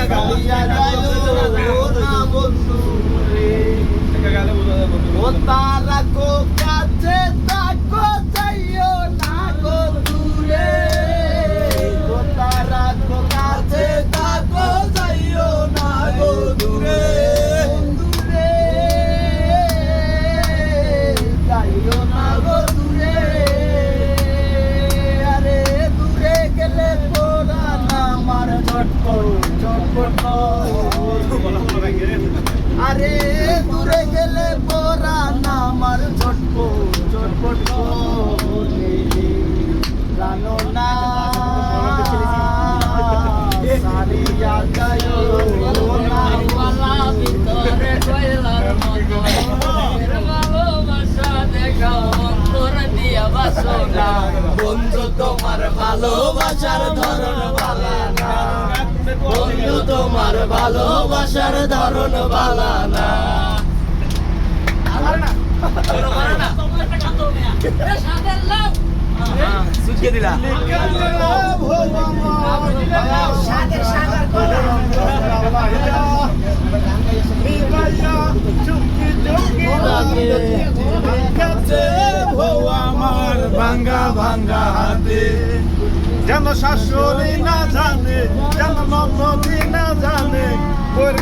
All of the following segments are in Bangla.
সারিয়া যাইও না বন্ধু রে ও তারা কো কাছে তাকো যাইও না গো দূরে ও তারা কো কাছে তাকো যাইও না গো দূরে দূরে যাইও না গো দূরে আরে দূরে গেলে পোড়া না আমার চটপট চটপট আরে দূরে গেলে পোড়া না আমার চটপট চটপট জানো না সারিয়া যাইও না পালা ভিতরে কয়লার মতো ভালোবাসা দেখাও অন্তর দিয়া বাসনা বন্ধু তোমার ভালোবাসার ধরন বালা না বন্ধু তোমার ভালোবাসার ধরন বালা না সুখিয়ে দিলা আমার ভাঙ্গা ভাঙ্গা হাতে যেন শাশুড়ি না জানে যেন নন্দী না জানে ওর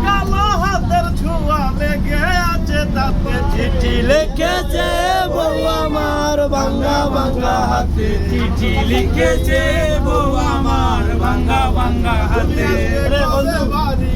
কালো হাতের ছোঁয়া লেগে আছে তাতে চিঠি লিখেছে বউ আমার ভাঙ্গা ভাঙ্গা হাতে চিঠি লিখেছে বউ আমার ভাঙ্গা ভাঙ্গা হাতে বাড়ি